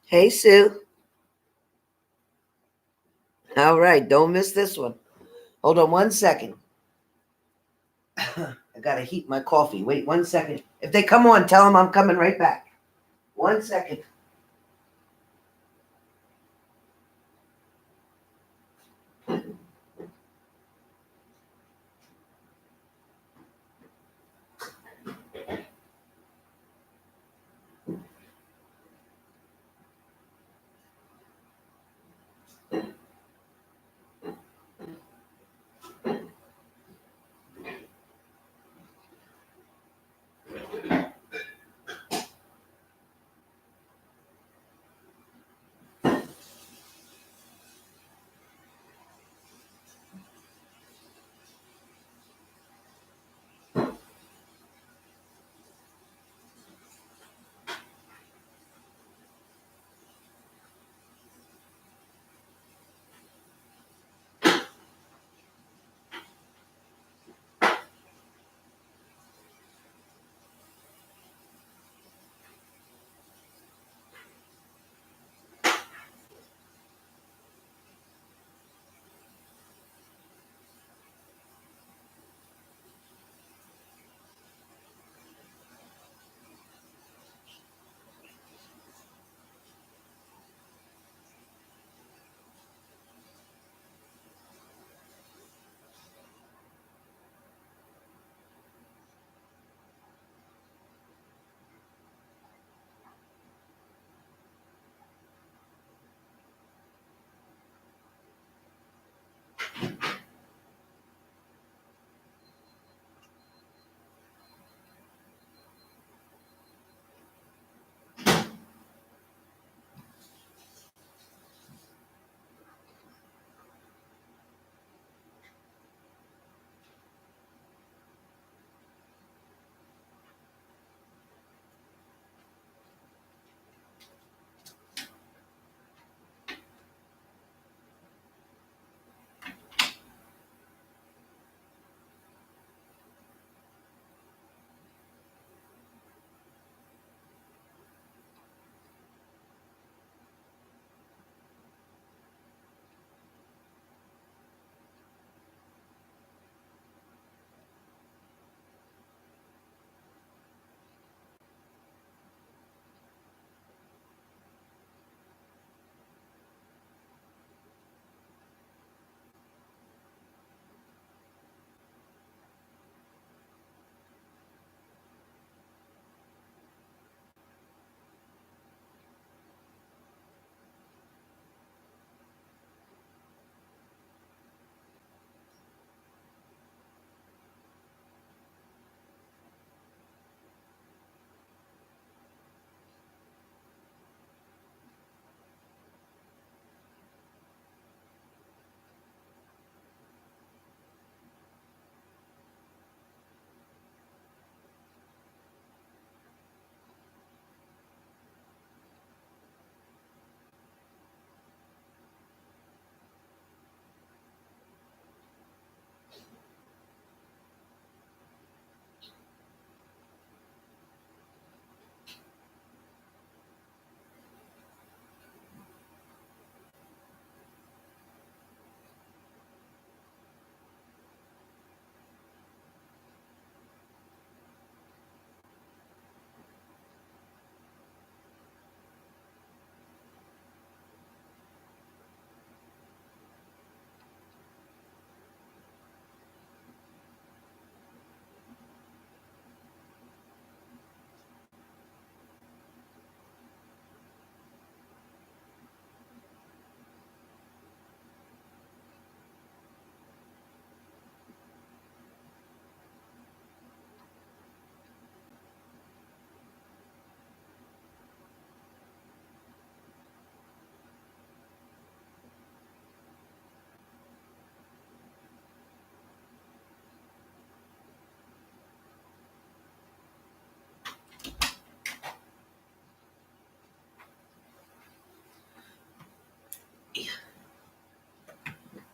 Hey, Sue. All right, don't miss this one. Hold on 1 second. I gotta heat my coffee. Wait 1 second. If they come on, tell them I'm coming right back. 1 second.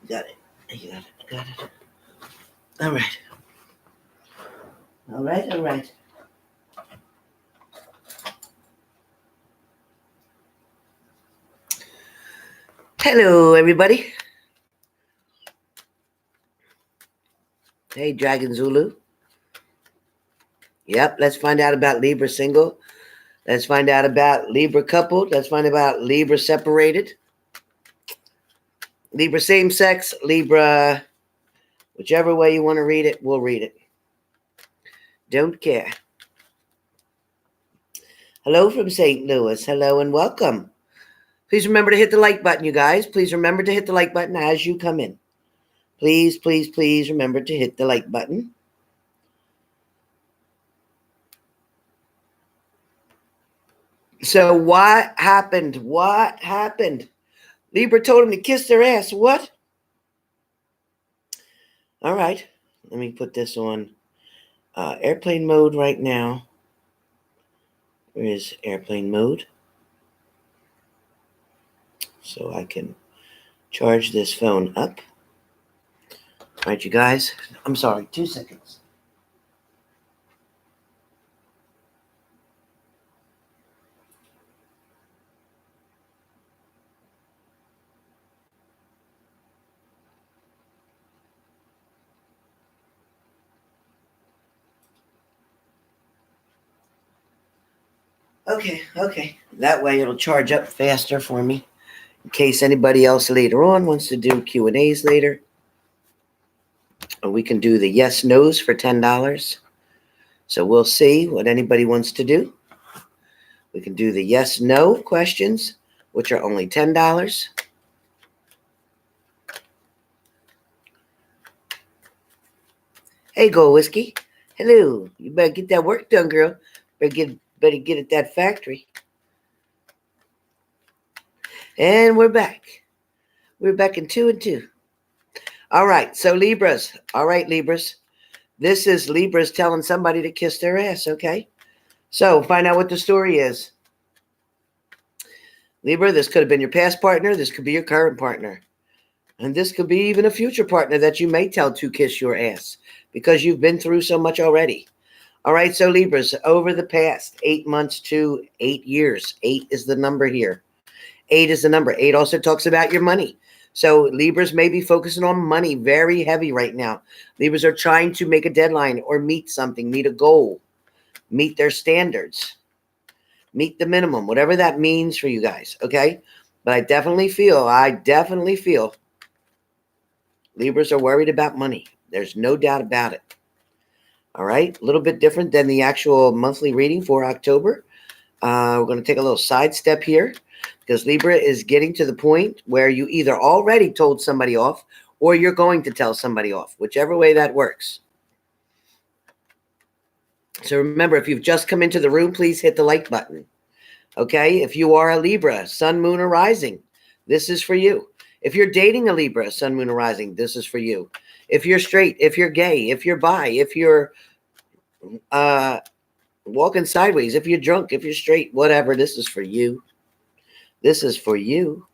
Got it. I got it. All right. All right. All right. Hello, everybody. Hey, Dragon Zulu. Yep, let's find out about Libra single. Let's find out about Libra coupled. Let's find out about Libra separated. Libra same sex. Libra, whichever way you want to read it, we'll read it. Don't care. Hello from St. Louis. Hello and welcome. Please remember to hit the like button, you guys. Please remember to hit the like button as you come in. Please, please, please remember to hit the like button. So what happened? What happened? Libra told him to kiss their ass. What? All right. Let me put this on airplane mode right now. Where is airplane mode? So I can charge this phone up. All right, you guys. I'm sorry. 2 seconds. Okay. That way it'll charge up faster for me. In case anybody else later on wants to do Q&As later. Or we can do the yes-nos for $10. So we'll see what anybody wants to do. We can do the yes-no questions, which are only $10. Hey, Gold Whiskey. Hello. You better get that work done, girl. Better get at that factory. And we're back. We're back in 2 and 2. All right. So Libras. All right, Libras. This is Libras telling somebody to kiss their ass, okay? So find out what the story is. Libra, this could have been your past partner. This could be your current partner. And this could be even a future partner that you may tell to kiss your ass because you've been through so much already. All right, so Libras, over the past 8 months to 8 years, 8 is the number here. 8 is the number. 8 also talks about your money. So Libras may be focusing on money very heavy right now. Libras are trying to make a deadline or meet something, meet a goal, meet their standards, meet the minimum, whatever that means for you guys, okay? But I definitely feel Libras are worried about money. There's no doubt about it. All right, a little bit different than the actual monthly reading for October. We're going to take a little sidestep here because Libra is getting to the point where you either already told somebody off or you're going to tell somebody off, whichever way that works. So remember, if you've just come into the room, please hit the like button. Okay, if you are a Libra, Sun, Moon, or Rising, this is for you. If you're dating a Libra, Sun, Moon, or Rising, this is for you. If you're straight, if you're gay, if you're bi, if you're walking sideways, if you're drunk, if you're straight, whatever, this is for you. This is for you.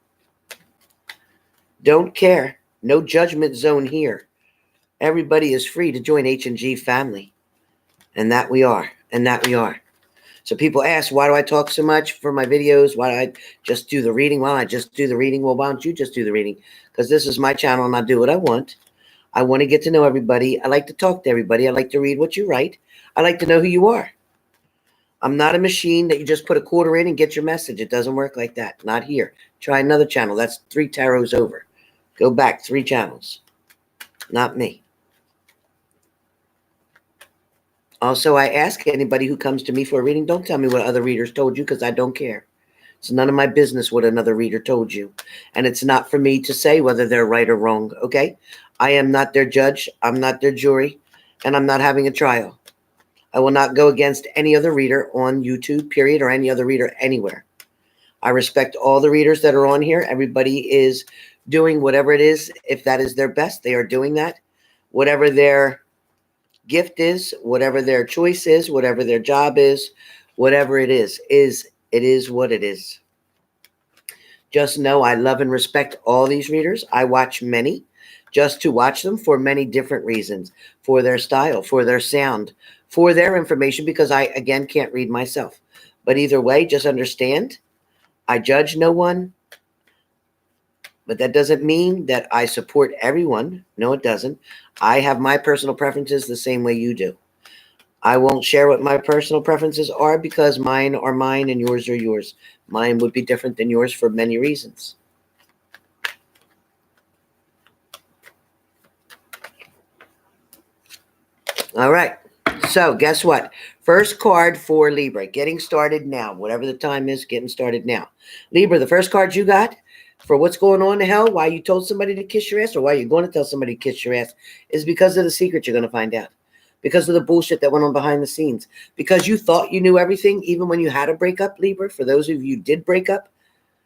Don't care. No judgment zone here. Everybody is free to join H&G family. And that we are. And that we are. So people ask, why do I talk so much for my videos? Why do I just do the reading? Why don't I just do the reading? Well, why don't you just do the reading? Because this is my channel and I do what I want. I want to get to know everybody. I like to talk to everybody. I like to read what you write. I like to know who you are. I'm not a machine that you just put a quarter in and get your message. It doesn't work like that. Not here. Try another channel. That's 3 tarots over. Go back 3 channels. Not me. Also, I ask anybody who comes to me for a reading, don't tell me what other readers told you because I don't care. It's none of my business what another reader told you. And it's not for me to say whether they're right or wrong, okay? I am not their judge. I'm not their jury. And I'm not having a trial. I will not go against any other reader on YouTube, period, or any other reader anywhere. I respect all the readers that are on here. Everybody is doing whatever it is. If that is their best, they are doing that. Whatever their gift is, whatever their choice is, whatever their job is, whatever it is what it is. Just know I love and respect all these readers. I watch many just to watch them for many different reasons, for their style, for their sound, for their information, because I, again, can't read myself. But either way, just understand, I judge no one, But that doesn't mean that I support everyone. No, it doesn't. I have my personal preferences the same way you do. I won't share what my personal preferences are because mine are mine and yours are yours. Mine would be different than yours for many reasons. All right. So guess what? First card for Libra. Getting started now. Whatever the time is, getting started now. Libra, the first card you got for what's going on in hell, why you told somebody to kiss your ass, or why you're going to tell somebody to kiss your ass, is because of the secret you're going to find out. Because of the bullshit that went on behind the scenes. Because you thought you knew everything, even when you had a breakup, Libra. For those of you who did break up,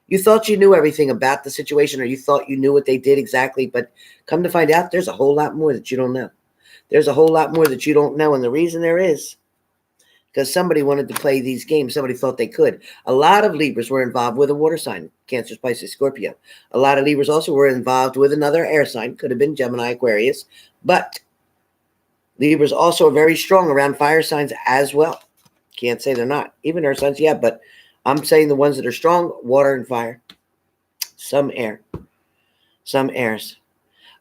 you thought you knew everything about the situation, or you thought you knew what they did exactly. But come to find out, there's a whole lot more that you don't know. There's a whole lot more that you don't know. And the reason there is because somebody wanted to play these games. Somebody thought they could. A lot of Libras were involved with a water sign, Cancer, Pisces, Scorpio. A lot of Libras also were involved with another air sign. Could have been Gemini, Aquarius. But Libras also are very strong around fire signs as well. Can't say they're not. Even earth signs, yeah. But I'm saying the ones that are strong, water and fire. Some air. Some airs.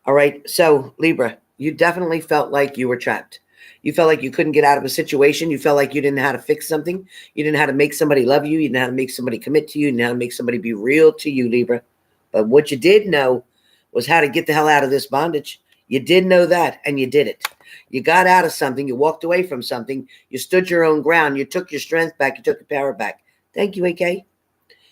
All right. So, Libra, you definitely felt like you were trapped. You felt like you couldn't get out of a situation. You felt like you didn't know how to fix something. You didn't know how to make somebody love you. You didn't know how to make somebody commit to you. You didn't know how to make somebody be real to you, Libra. But what you did know was how to get the hell out of this bondage. You did know that, and you did it. You got out of something. You walked away from something. You stood your own ground. You took your strength back. You took your power back. Thank you, AK.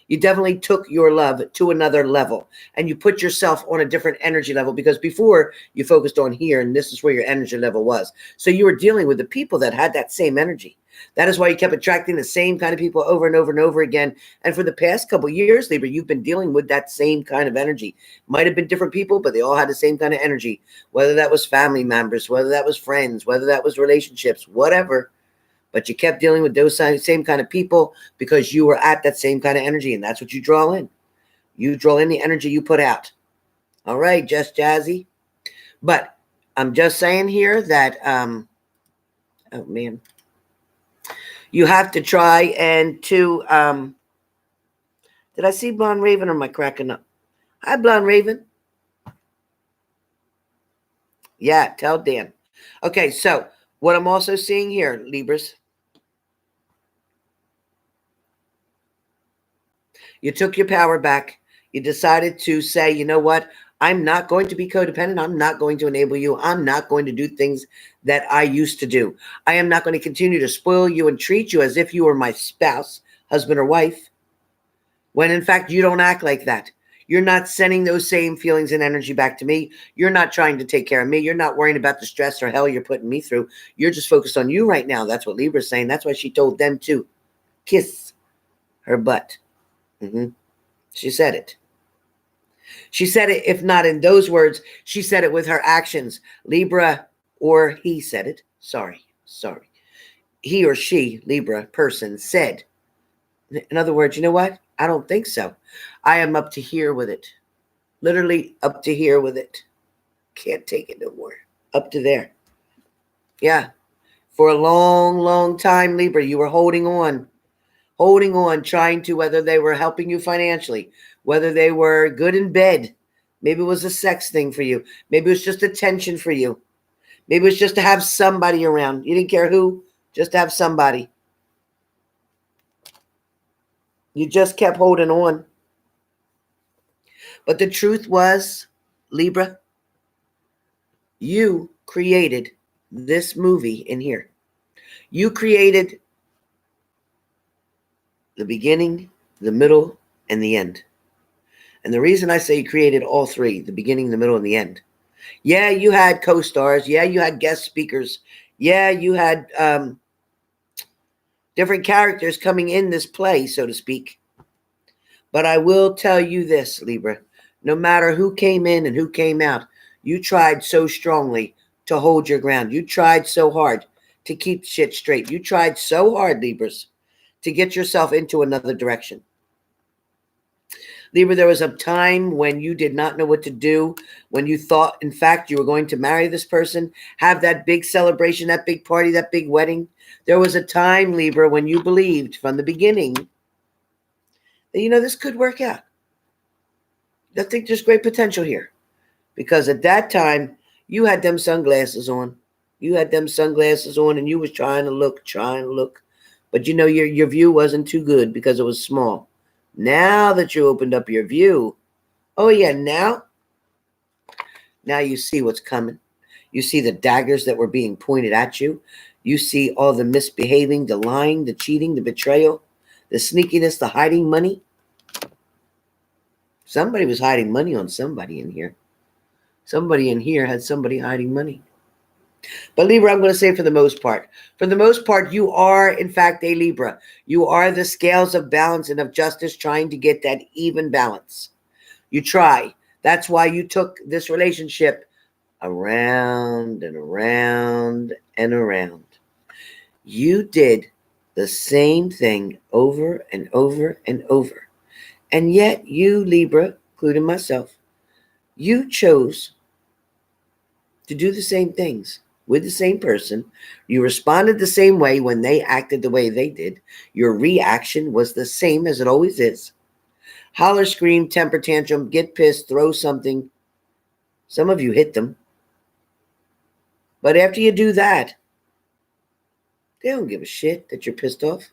You definitely took your love to another level, and you put yourself on a different energy level, because before you focused on here, and this is where your energy level was. So you were dealing with the people that had that same energy. That is why you kept attracting the same kind of people over and over and over again. And for the past couple of years, Libra, you've been dealing with that same kind of energy. Might have been different people, but they all had the same kind of energy, whether that was family members, whether that was friends, whether that was relationships, whatever. But you kept dealing with those same kind of people because you were at that same kind of energy, and that's what you draw in. You draw in the energy you put out. All right, just Jazzy. But I'm just saying here that, oh, man. You have to try and to, did I see Blonde Raven, or am I cracking up? Hi, Blonde Raven. Yeah, tell Dan. Okay, so what I'm also seeing here, Libras, you took your power back. You decided to say, you know what? I'm not going to be codependent. I'm not going to enable you. I'm not going to do things that I used to do. I am not going to continue to spoil you and treat you as if you were my spouse, husband, or wife, when in fact you don't act like that. You're not sending those same feelings and energy back to me. You're not trying to take care of me. You're not worrying about the stress or hell you're putting me through. You're just focused on you right now. That's what Libra's saying. That's why she told them to kiss her butt. She said it. She said it, if not in those words, she said it with her actions. Libra, or he said it. Sorry. He or she, Libra person, said. In other words, you know what? I don't think so. I am up to here with it. Literally up to here with it. Can't take it no more. Up to there. Yeah. For a long, long time, Libra, you were holding on, trying to, whether they were helping you financially, whether they were good in bed. Maybe it was a sex thing for you. Maybe it was just attention for you. Maybe it was just to have somebody around. You didn't care who, just to have somebody. You just kept holding on. But the truth was, Libra, you created this movie in here. You created the beginning, the middle, and the end. And the reason I say you created all three, the beginning, the middle, and the end. Yeah, you had co-stars. Yeah, you had guest speakers. Yeah, you had different characters coming in this play, so to speak. But I will tell you this, Libra. No matter who came in and who came out, you tried so strongly to hold your ground. You tried so hard to keep shit straight. You tried so hard, Libras, to get yourself into another direction. Libra, there was a time when you did not know what to do, when you thought, in fact, you were going to marry this person, have that big celebration, that big party, that big wedding. There was a time, Libra, when you believed from the beginning that, this could work out. I think there's great potential here. Because at that time, you had them sunglasses on. You had them sunglasses on and you was trying to look. But you know, your view wasn't too good because it was small. Now that you opened up your view, oh yeah, now you see what's coming. You see the daggers that were being pointed at you. You see all the misbehaving, the lying, the cheating, the betrayal, the sneakiness, the hiding money. Somebody was hiding money on somebody in here. Somebody in here had somebody hiding money. But Libra, I'm going to say for the most part, you are, in fact, a Libra. You are the scales of balance and of justice trying to get that even balance. You try. That's why you took this relationship around and around and around. You did the same thing over and over and over. And yet you, Libra, including myself, you chose to do the same things with the same person. You responded the same way when they acted the way they did. Your reaction was the same as it always is. Holler, scream, temper tantrum, get pissed, throw something. Some of you hit them. But after you do that, they don't give a shit that you're pissed off.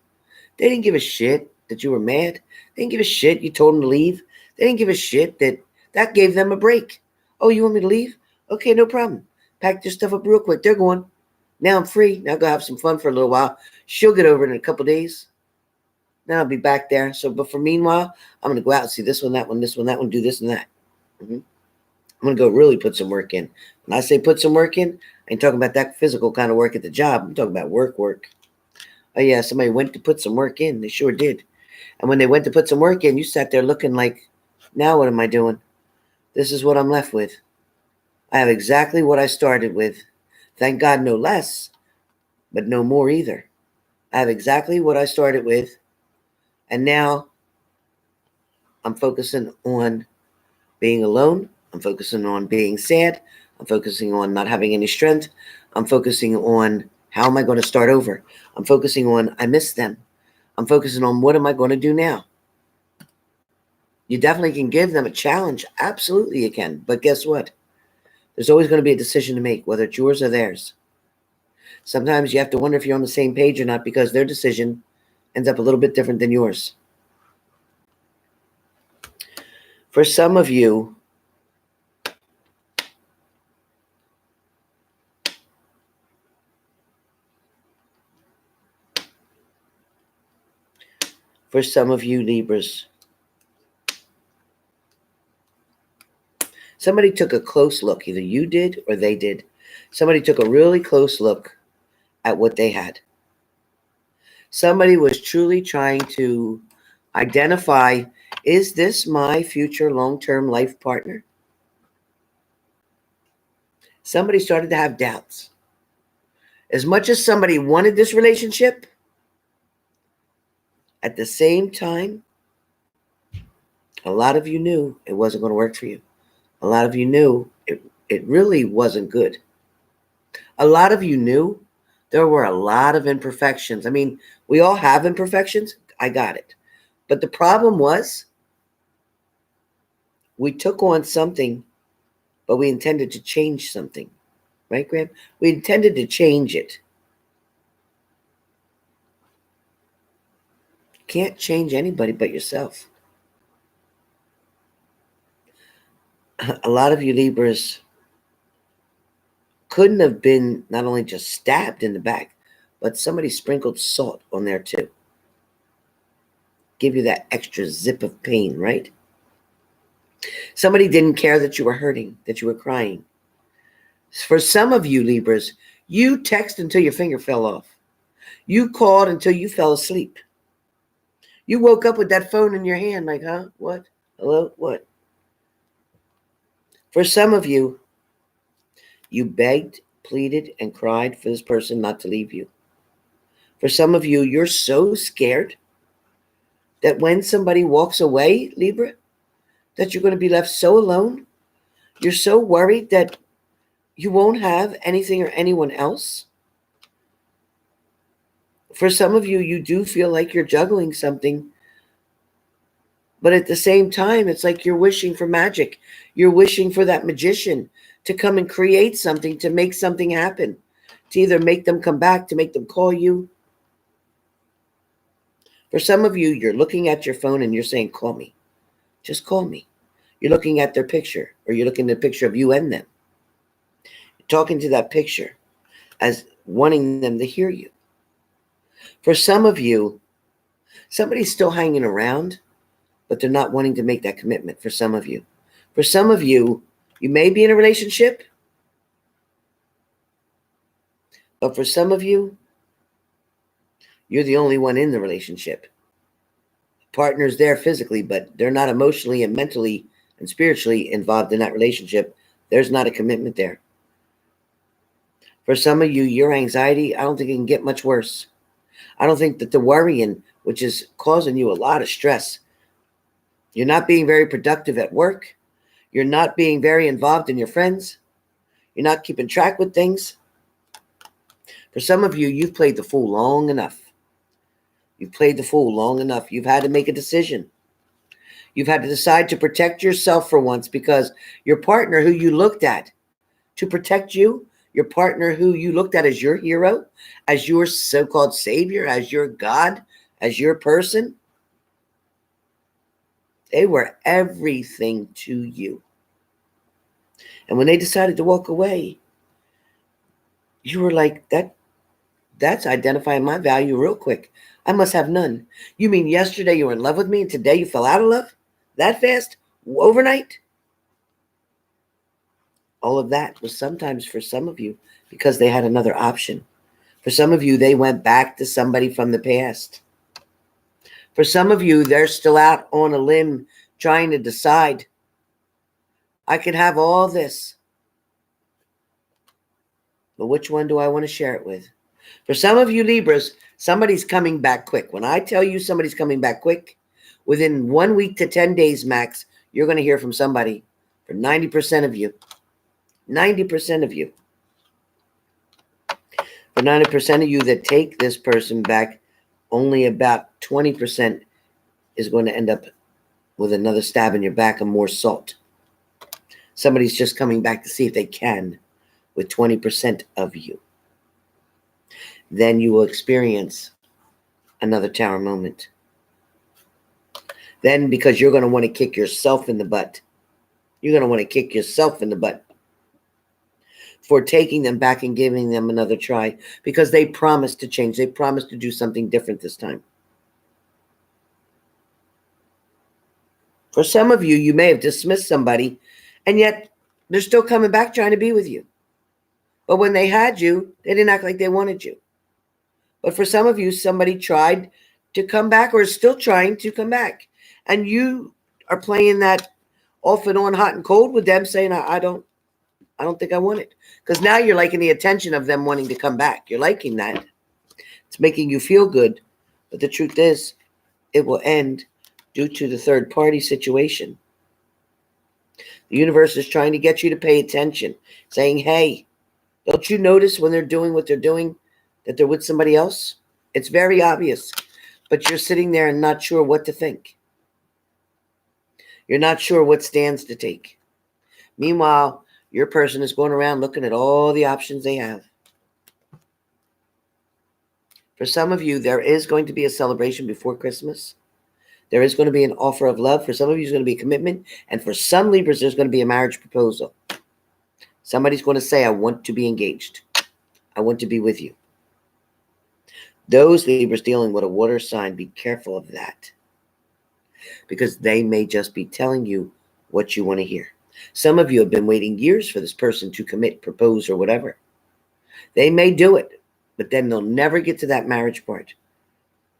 They didn't give a shit that you were mad. They didn't give a shit you told them to leave. They didn't give a shit that gave them a break. Oh, you want me to leave? Okay, no problem. Pack your stuff up real quick. They're going. Now I'm free. Now go have some fun for a little while. She'll get over it in a couple days. Then I'll be back there. So, but for meanwhile, I'm going to go out and see this one, that one, that one, do this and that. I'm going to go really put some work in. When I say put some work in, I ain't talking about that physical kind of work at the job. I'm talking about work. Oh, yeah, somebody went to put some work in. They sure did. And when they went to put some work in, you sat there looking like, now what am I doing? This is what I'm left with. I have exactly what I started with. Thank God, no less, but no more either. I have exactly what I started with. And now I'm focusing on being alone. I'm focusing on being sad. I'm focusing on not having any strength. I'm focusing on how am I going to start over? I'm focusing on I miss them. I'm focusing on what am I going to do now? You definitely can give them a challenge. Absolutely you can. But guess what? There's always going to be a decision to make, whether it's yours or theirs. Sometimes you have to wonder if you're on the same page or not because their decision ends up a little bit different than yours. For some of you, Libras, somebody took a close look. Either you did or they did. Somebody took a really close look at what they had. Somebody was truly trying to identify, is this my future long-term life partner? Somebody started to have doubts. As much as somebody wanted this relationship, at the same time, a lot of you knew it wasn't going to work for you. A lot of you knew it really wasn't good. A lot of you knew there were a lot of imperfections. I mean, we all have imperfections. I got it. But the problem was we took on something, but we intended to change something. Right, Graham? We intended to change it. You can't change anybody but yourself. A lot of you Libras couldn't have been not only just stabbed in the back, but somebody sprinkled salt on there too. Give you that extra zip of pain, right? Somebody didn't care that you were hurting, that you were crying. For some of you Libras, you texted until your finger fell off. You called until you fell asleep. You woke up with that phone in your hand like, huh? What? Hello? What? For some of you, you begged, pleaded, and cried for this person not to leave you. For some of you, you're so scared that when somebody walks away, Libra, that you're going to be left so alone. You're so worried that you won't have anything or anyone else. For some of you, you do feel like you're juggling something But at the same time, it's like you're wishing for magic. You're wishing for that magician to come and create something, to make something happen, to either make them come back, to make them call you. For some of you, you're looking at your phone and you're saying, call me. Just call me. You're looking at their picture, or you're looking at a picture of you and them. You're talking to that picture as wanting them to hear you. For some of you, somebody's still hanging around, but they're not wanting to make that commitment. For some of you, you may be in a relationship, but for some of you, you're the only one in the relationship. Partner's there physically, but they're not emotionally and mentally and spiritually involved in that relationship. There's not a commitment there. For some of you, your anxiety, I don't think it can get much worse. I don't think that the worrying, which is causing you a lot of stress, you're not being very productive at work. You're not being very involved in your friends. You're not keeping track with things. For some of you, you've played the fool long enough. You've played the fool long enough. You've had to make a decision. You've had to decide to protect yourself for once, because your partner who you looked at to protect you, your partner who you looked at as your hero, as your so-called savior, as your God, as your person, they were everything to you. And when they decided to walk away, you were like, that's identifying my value real quick. I must have none. You mean yesterday you were in love with me and today you fell out of love? That fast? Overnight? All of that was sometimes for some of you because they had another option. For some of you, they went back to somebody from the past. For some of you, they're still out on a limb trying to decide, I could have all this, but which one do I want to share it with? For some of you Libras, somebody's coming back quick. When I tell you somebody's coming back quick, within 1 week to 10 days max, you're going to hear from somebody. For 90% of you. 90% of you. For 90% of you that take this person back, only about 20% is going to end up with another stab in your back and more salt. Somebody's just coming back to see if they can with 20% of you. Then you will experience another tower moment. Then, because you're going to want to kick yourself in the butt. You're going to want to kick yourself in the butt for taking them back and giving them another try, because they promised to change. They promised to do something different this time. For some of you, you may have dismissed somebody, and yet they're still coming back trying to be with you. But when they had you, they didn't act like they wanted you. But for some of you, somebody tried to come back or is still trying to come back. And you are playing that off and on, hot and cold with them, saying, I don't think I want it. Because now you're liking the attention of them wanting to come back. You're liking that. It's making you feel good. But the truth is, it will end due to the third party situation. The universe is trying to get you to pay attention, saying, hey, don't you notice when they're doing what they're doing that they're with somebody else? It's very obvious, but you're sitting there and not sure what to think. You're not sure what stands to take. Meanwhile, your person is going around looking at all the options they have. For some of you, there is going to be a celebration before Christmas. There is going to be an offer of love. For some of you, there's going to be a commitment. And for some Libras, there's going to be a marriage proposal. Somebody's going to say, I want to be engaged. I want to be with you. Those Libras dealing with a water sign, be careful of that. Because they may just be telling you what you want to hear. Some of you have been waiting years for this person to commit, propose, or whatever. They may do it, but then they'll never get to that marriage part.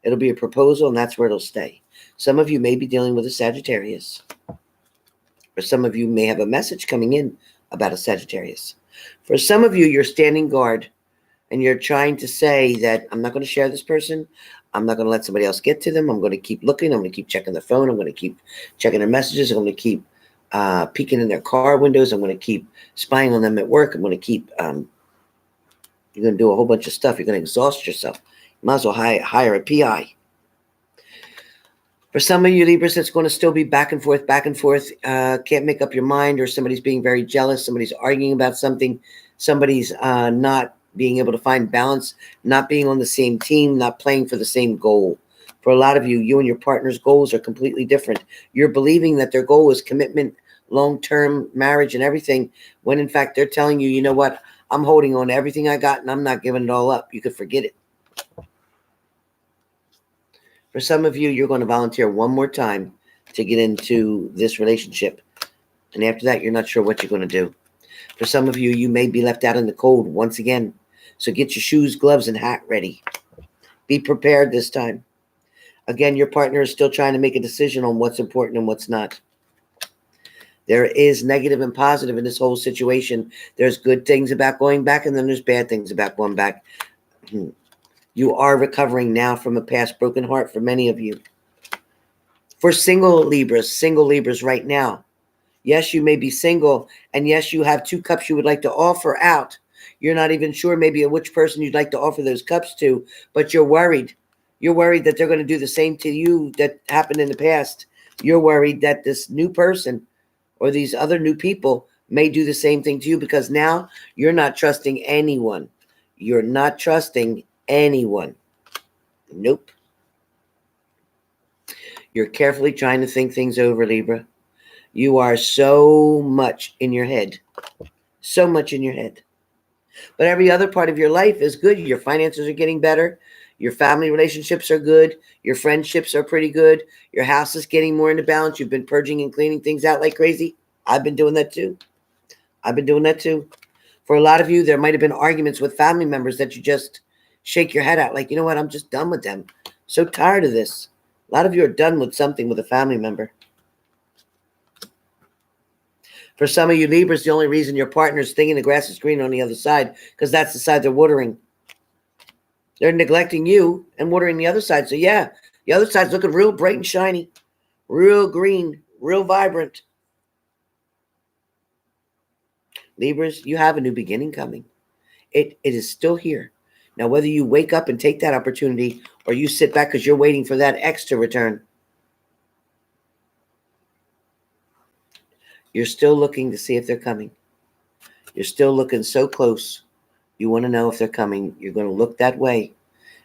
It'll be a proposal, and that's where it'll stay. Some of you may be dealing with a Sagittarius. Or some of you may have a message coming in about a Sagittarius. For some of you, you're standing guard, and you're trying to say that I'm not going to share this person. I'm not going to let somebody else get to them. I'm going to keep looking. I'm going to keep checking the phone. I'm going to keep checking their messages. I'm going to keep peeking in their car windows. I'm going to keep spying on them at work. I'm going to keep, you're going to do a whole bunch of stuff. You're going to exhaust yourself. You might as well hire a PI. For some of you Libras, it's going to still be back and forth, back and forth. Can't make up your mind, or somebody's being very jealous. Somebody's arguing about something. Somebody's not being able to find balance, not being on the same team, not playing for the same goal. For a lot of you, you and your partner's goals are completely different. You're believing that their goal is commitment, long-term marriage and everything, when in fact they're telling you, you know what, I'm holding on to everything I got and I'm not giving it all up. You could forget it. For some of you, you're going to volunteer one more time to get into this relationship. And after that, you're not sure what you're going to do. For some of you, you may be left out in the cold once again. So get your shoes, gloves, and hat ready. Be prepared this time. Again, your partner is still trying to make a decision on what's important and what's not. There is negative and positive in this whole situation. There's good things about going back, and then there's bad things about going back. You are recovering now from a past broken heart for many of you. For single Libras right now, yes, you may be single, and yes, you have 2 cups you would like to offer out. You're not even sure maybe which person you'd like to offer those cups to, but you're worried. You're worried that they're going to do the same to you that happened in the past. You're worried that this new person or these other new people may do the same thing to you, because now you're not trusting anyone. You're not trusting anyone. Nope. You're carefully trying to think things over, Libra. You are so much in your head. So much in your head. But every other part of your life is good. Your finances are getting better. Your family relationships are good. Your friendships are pretty good. Your house is getting more into balance. You've been purging and cleaning things out like crazy. I've been doing that too. I've been doing that too. For a lot of you, there might have been arguments with family members that you just shake your head at. Like, you know what? I'm just done with them. So tired of this. A lot of you are done with something with a family member. For some of you Libras, the only reason your partner's thinking the grass is green on the other side, because that's the side they're watering. They're neglecting you and watering the other side. So yeah, the other side's looking real bright and shiny, real green, real vibrant. Libras, you have a new beginning coming. It is still here. Now, whether you wake up and take that opportunity or you sit back because you're waiting for that X to return, you're still looking to see if they're coming. You're still looking so close. You want to know if they're coming. You're going to look that way.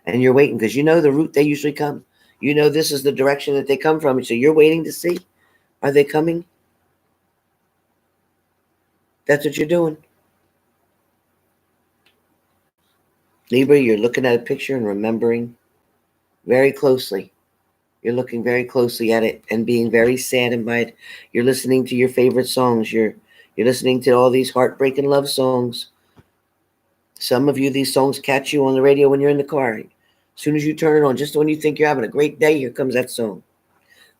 And you're waiting because you know the route they usually come. You know this is the direction that they come from. So you're waiting to see. Are they coming? That's what you're doing. Libra, you're looking at a picture and remembering very closely. You're looking very closely at it and being very saddened by it. You're listening to your favorite songs. You're listening to all these heartbreaking love songs. Some of you, these songs catch you on the radio when you're in the car. As soon as you turn it on, just when you think you're having a great day, here comes that song.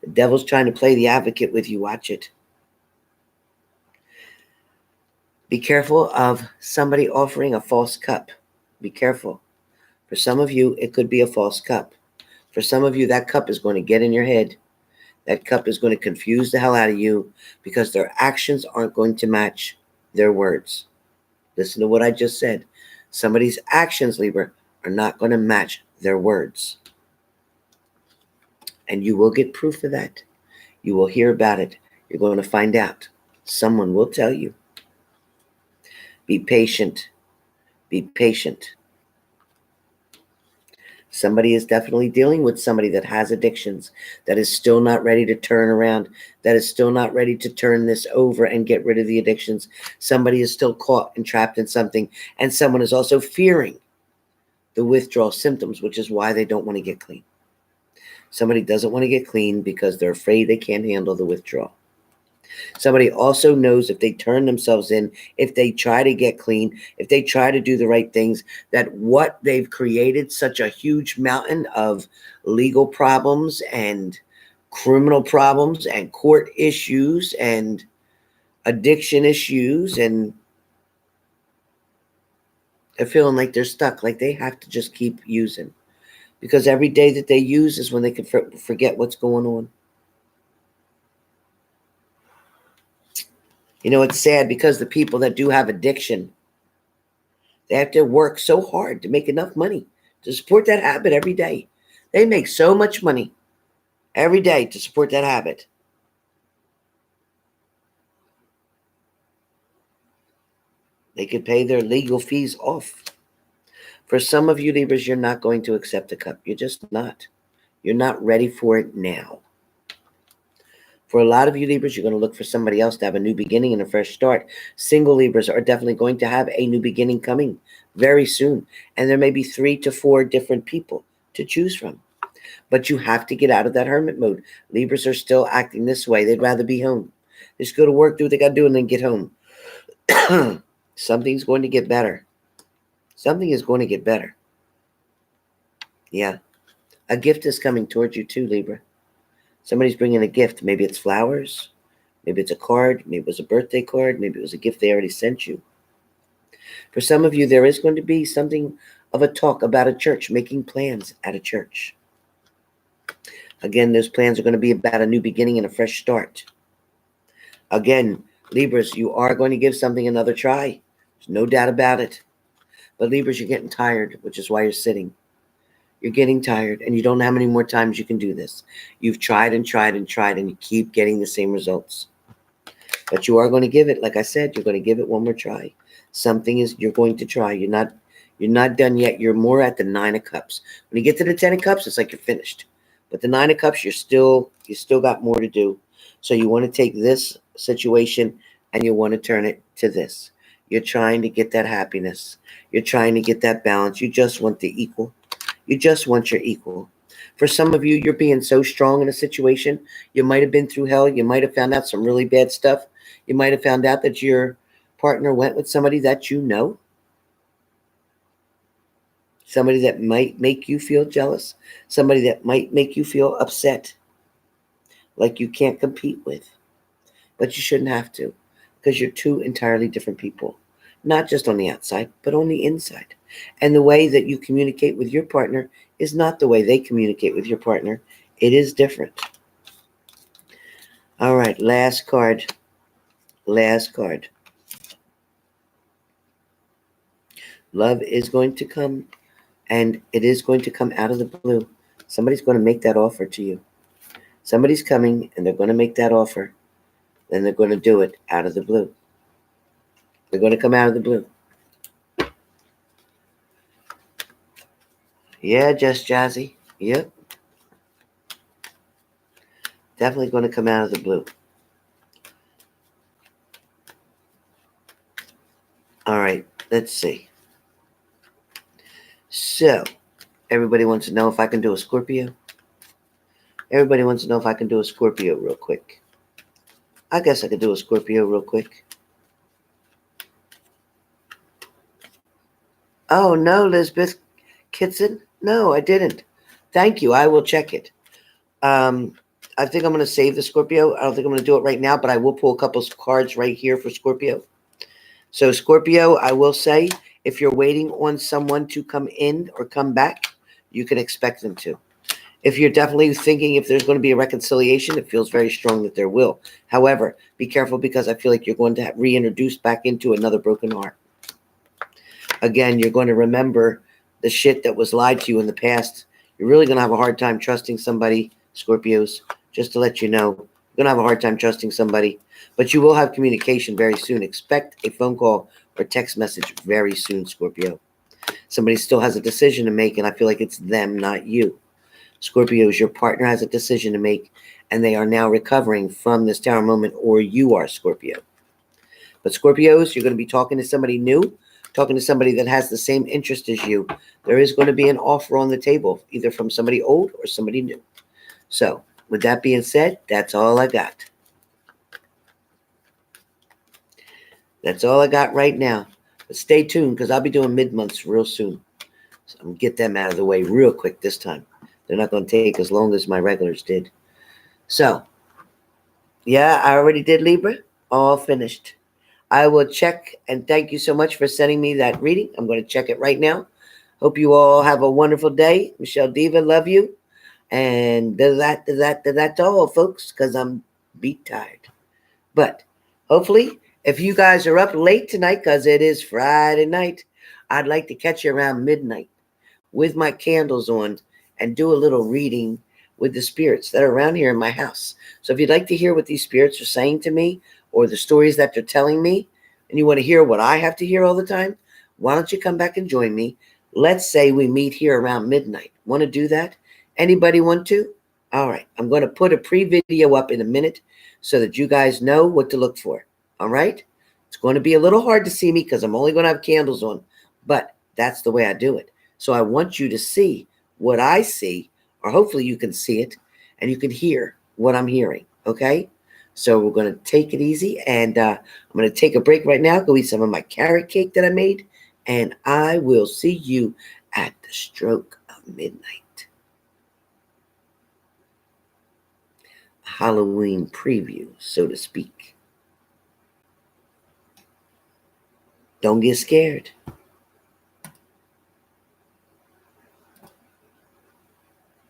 The devil's trying to play the advocate with you. Watch it. Be careful of somebody offering a false cup. Be careful. For some of you, it could be a false cup. For some of you, that cup is going to get in your head. That cup is going to confuse the hell out of you because their actions aren't going to match their words. Listen to what I just said. Somebody's actions, Libra, are not going to match their words. And you will get proof of that. You will hear about it. You're going to find out. Someone will tell you. Be patient. Be patient. Somebody is definitely dealing with somebody that has addictions, that is still not ready to turn around, that is still not ready to turn this over and get rid of the addictions. Somebody is still caught and trapped in something, and someone is also fearing the withdrawal symptoms, which is why they don't want to get clean. Somebody doesn't want to get clean because they're afraid they can't handle the withdrawal. Somebody also knows if they turn themselves in, if they try to get clean, if they try to do the right things, that what they've created, such a huge mountain of legal problems and criminal problems and court issues and addiction issues, and they're feeling like they're stuck, like they have to just keep using. Because every day that they use is when they can forget what's going on. You know, it's sad because the people that do have addiction, they have to work so hard to make enough money to support that habit every day. They make so much money. every day to support that habit. They could pay their legal fees off. For some of you Libras, you're not going to accept the cup. You're just not. You're not ready for it now. For a lot of you Libras, you're going to look for somebody else to have a new beginning and a fresh start. Single Libras are definitely going to have a new beginning coming very soon. And there may be 3 to 4 different people to choose from. But you have to get out of that hermit mode. Libras are still acting this way. They'd rather be home. Just go to work, do what they got to do, and then get home. Something's going to get better. Something is going to get better. Yeah. A gift is coming towards you too, Libra. Somebody's bringing a gift. Maybe it's flowers. Maybe it's a card. Maybe it was a birthday card. Maybe it was a gift they already sent you. For some of you, there is going to be something of a talk about a church, making plans at a church. Again, those plans are going to be about a new beginning and a fresh start. Again, Libras, you are going to give something another try. There's no doubt about it. But Libras, you're getting tired, which is why you're sitting. You're getting tired, and you don't know how many more times you can do this. You've tried and tried and tried, and you keep getting the same results. But you are going to give it, like I said, you're going to give it one more try. Something is you're going to try. You're not done yet. You're more at the 9 of Cups. When you get to the 10 of Cups, it's like you're finished. But the 9 of Cups, you still got more to do. So you want to take this situation and you want to turn it to this. You're trying to get that happiness. You're trying to get that balance. You just want the equal. You just want your equal. For some of you, you're being so strong in a situation. You might have been through hell. You might have found out some really bad stuff. You might have found out that your partner went with somebody that you know. Somebody that might make you feel jealous. Somebody that might make you feel upset. Like you can't compete with. But you shouldn't have to. Because you're 2 entirely different people. Not just on the outside, but on the inside. And the way that you communicate with your partner is not the way they communicate with your partner. It is different. All right, last card. Last card. Love is going to come, and it is going to come out of the blue. Somebody's going to make that offer to you. Somebody's coming, and they're going to make that offer. Then they're going to do it out of the blue. They're going to come out of the blue. Yeah, Just Jazzy. Yep. Definitely going to come out of the blue. All right, let's see. So, everybody wants to know if I can do a Scorpio. Everybody wants to know if I can do a Scorpio real quick. I guess I could do a Scorpio real quick. Oh, no, Lisbeth Kitson. No, I didn't. Thank you. I will check it. I think I'm going to save the Scorpio. I don't think I'm going to do it right now, but I will pull a couple of cards right here for Scorpio. So Scorpio, I will say, if you're waiting on someone to come in or come back, you can expect them to. If you're definitely thinking if there's going to be a reconciliation, it feels very strong that there will. However, be careful because I feel like you're going to have reintroduced back into another broken heart. Again, you're going to remember the shit that was lied to you in the past. You're really going to have a hard time trusting somebody, Scorpios, just to let you know. You're going to have a hard time trusting somebody. But you will have communication very soon. Expect a phone call or text message very soon, Scorpio. Somebody still has a decision to make, and I feel like it's them, not you. Scorpios, your partner has a decision to make, and they are now recovering from this tower moment, or you are, Scorpio. But Scorpios, you're going to be talking to somebody new, talking to somebody that has the same interest as you. There is going to be an offer on the table, either from somebody old or somebody new. So, with that being said, that's all I got. That's all I got right now. But stay tuned, because I'll be doing mid-months real soon. So I'm going to get them out of the way real quick this time. They're not going to take as long as my regulars did. So, yeah, I already did Libra. All finished. I will check, and thank you so much for sending me that reading. I'm going to check it right now. Hope you all have a wonderful day. Michelle Diva, love you. And that's all, folks, because I'm beat tired. But hopefully, if you guys are up late tonight, because it is Friday night, I'd like to catch you around midnight with my candles on and do a little reading with the spirits that are around here in my house. So if you'd like to hear what these spirits are saying to me or the stories that they're telling me, and you want to hear what I have to hear all the time, why don't you come back and join me? Let's say we meet here around midnight. Want to do that? Anybody want to? All right. I'm going to put a pre-video up in a minute so that you guys know what to look for. All right? It's going to be a little hard to see me because I'm only going to have candles on, but that's the way I do it. So I want you to see what I see, or hopefully you can see it and you can hear what I'm hearing. Okay? So we're going to take it easy, and I'm going to take a break right now, go eat some of my carrot cake that I made, and I will see you at the stroke of midnight. Halloween preview, so to speak. Don't get scared.